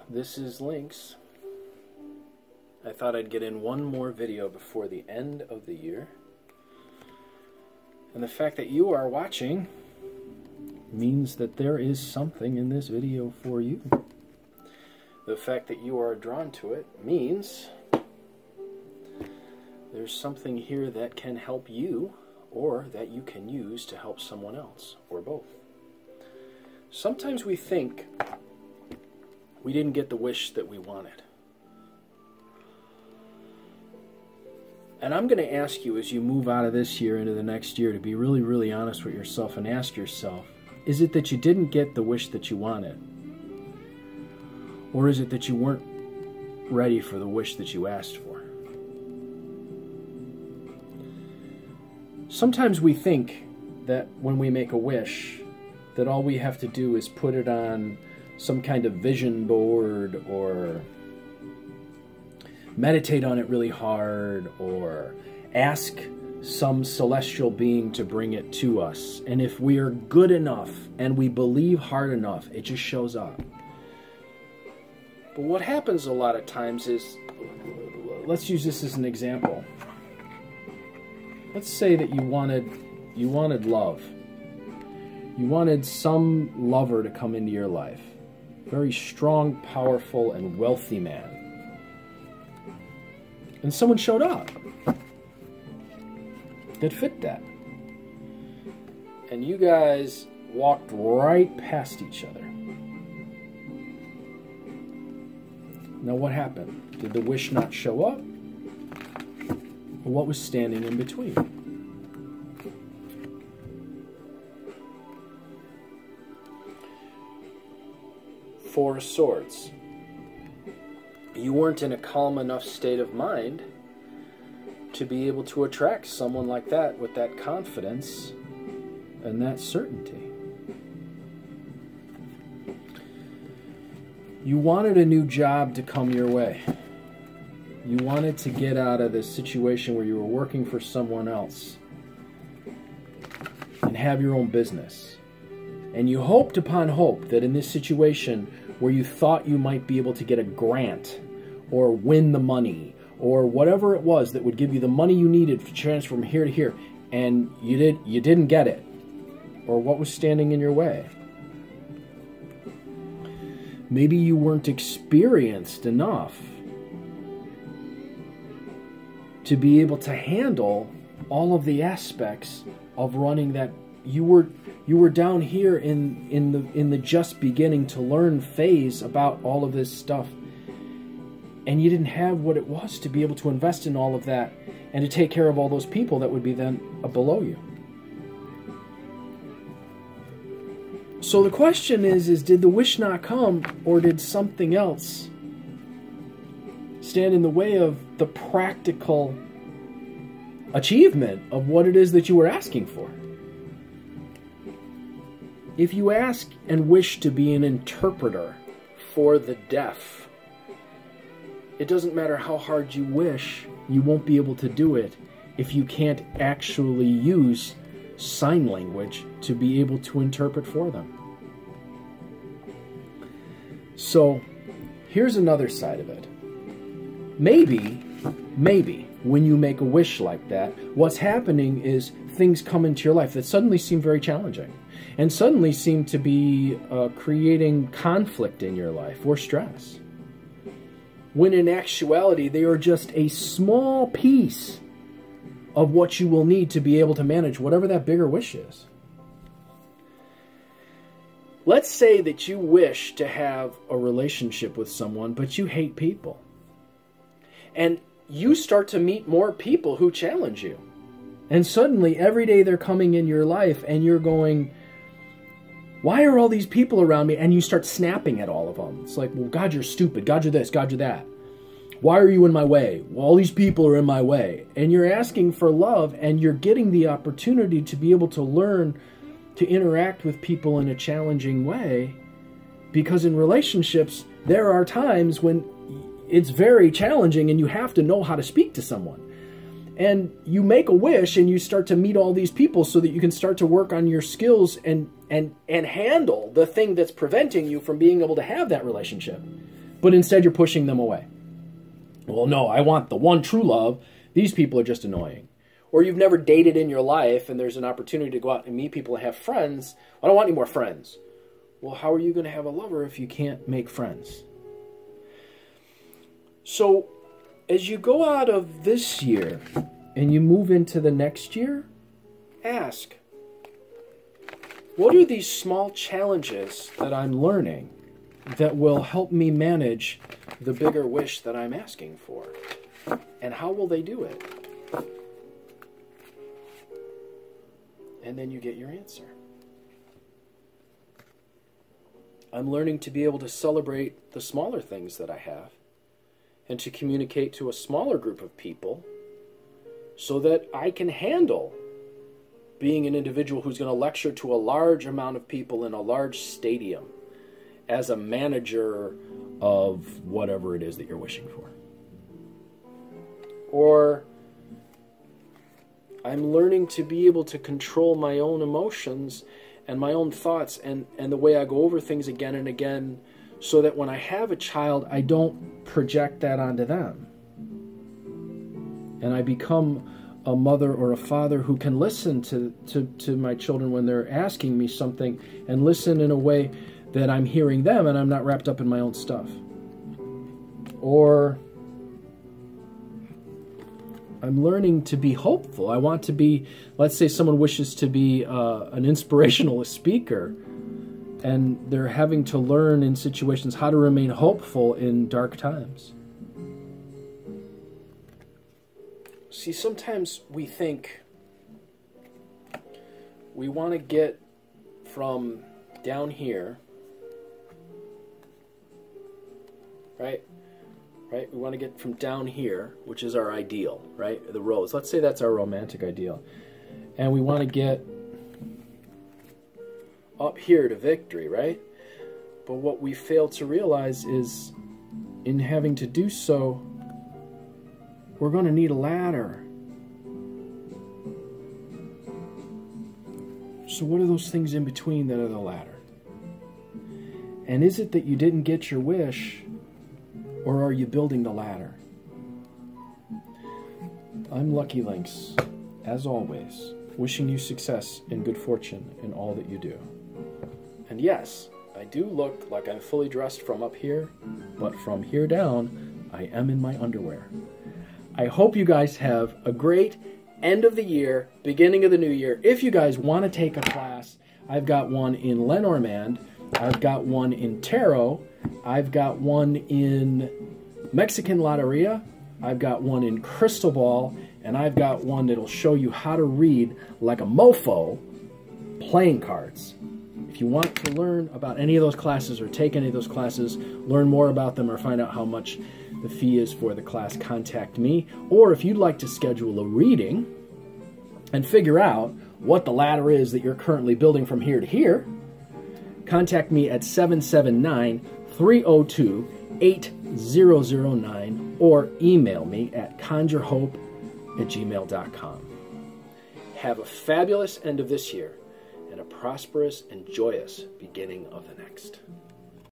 This is Lynx. I thought I'd get in one more video before the end of the year. And the fact that you are watching means that there is something in this video for you. The fact that you are drawn to it means there's something here that can help you or that you can use to help someone else, or both. Sometimes we think we didn't get the wish that we wanted. And I'm going to ask you as you move out of this year into the next year to be really, really honest with yourself and ask yourself, is it that you didn't get the wish that you wanted? Or is it that you weren't ready for the wish that you asked for? Sometimes we think that when we make a wish, that all we have to do is put it on some kind of vision board or meditate on it really hard or ask some celestial being to bring it to us. And if we are good enough and we believe hard enough, it just shows up. But what happens a lot of times is, let's use this as an example. Let's say that you wanted love. You wanted some lover to come into your life. Very strong, powerful, and wealthy man. And someone showed up that fit that. And you guys walked right past each other. Now what happened? Did the wish not show up? Or what was standing in between? Four of Swords. You weren't in a calm enough state of mind to be able to attract someone like that with that confidence and that certainty. You wanted a new job to come your way. You wanted to get out of this situation where you were working for someone else and have your own business. And you hoped upon hope that in this situation where you thought you might be able to get a grant or win the money or whatever it was that would give you the money you needed to transfer from here to here, and you didn't get it, or what was standing in your way. Maybe you weren't experienced enough to be able to handle all of the aspects of running that. You were down here in the just beginning to learn phase about all of this stuff, and you didn't have what it was to be able to invest in all of that and to take care of all those people that would be then below you. So the question is did the wish not come, or did something else stand in the way of the practical achievement of what it is that you were asking for? If you ask and wish to be an interpreter for the deaf, it doesn't matter how hard you wish, you won't be able to do it if you can't actually use sign language to be able to interpret for them. So, here's another side of it. Maybe, when you make a wish like that, what's happening is things come into your life that suddenly seem very challenging and suddenly seem to be creating conflict in your life or stress. When in actuality, they are just a small piece of what you will need to be able to manage whatever that bigger wish is. Let's say that you wish to have a relationship with someone, but you hate people. And you start to meet more people who challenge you. And suddenly, every day they're coming in your life, and you're going, why are all these people around me? And you start snapping at all of them. It's like, well, God, you're stupid. God, you're this. God, you're that. Why are you in my way? Well, all these people are in my way. And you're asking for love, and you're getting the opportunity to be able to learn to interact with people in a challenging way. Because in relationships, there are times when it's very challenging and you have to know how to speak to someone. And you make a wish and you start to meet all these people so that you can start to work on your skills and handle the thing that's preventing you from being able to have that relationship. But instead you're pushing them away. Well, no, I want the one true love. These people are just annoying. Or you've never dated in your life and there's an opportunity to go out and meet people and have friends. I don't want any more friends. Well, how are you going to have a lover if you can't make friends? So, as you go out of this year and you move into the next year, ask, what are these small challenges that I'm learning that will help me manage the bigger wish that I'm asking for? And how will they do it? And then you get your answer. I'm learning to be able to celebrate the smaller things that I have and to communicate to a smaller group of people so that I can handle being an individual who's going to lecture to a large amount of people in a large stadium as a manager of whatever it is that you're wishing for. Or I'm learning to be able to control my own emotions and my own thoughts and the way I go over things again and again so that when I have a child, I don't project that onto them. And I become a mother or a father who can listen to my children when they're asking me something and listen in a way that I'm hearing them and I'm not wrapped up in my own stuff. Or I'm learning to be hopeful. I want to be, let's say someone wishes to be an inspirational speaker, and they're having to learn in situations how to remain hopeful in dark times. See, sometimes we think we want to get from down here, right? Right? We want to get from down here, which is our ideal, right? The rose. Let's say that's our romantic ideal. And we want to get up here to victory, right? But what we fail to realize is in having to do so, we're going to need a ladder. So what are those things in between that are the ladder? And is it that you didn't get your wish, or are you building the ladder? I'm Lucky Links, as always, wishing you success and good fortune in all that you do. And yes, I do look like I'm fully dressed from up here, but from here down, I am in my underwear. I hope you guys have a great end of the year, beginning of the new year. If you guys want to take a class, I've got one in Lenormand, I've got one in Tarot, I've got one in Mexican Loteria, I've got one in Crystal Ball, and I've got one that'll show you how to read like a mofo playing cards. If you want to learn about any of those classes or take any of those classes, learn more about them or find out how much the fee is for the class, contact me. Or if you'd like to schedule a reading and figure out what the ladder is that you're currently building from here to here, contact me at 779-302-8009 or email me at conjurehope@gmail.com. Have a fabulous end of this year and a prosperous and joyous beginning of the next.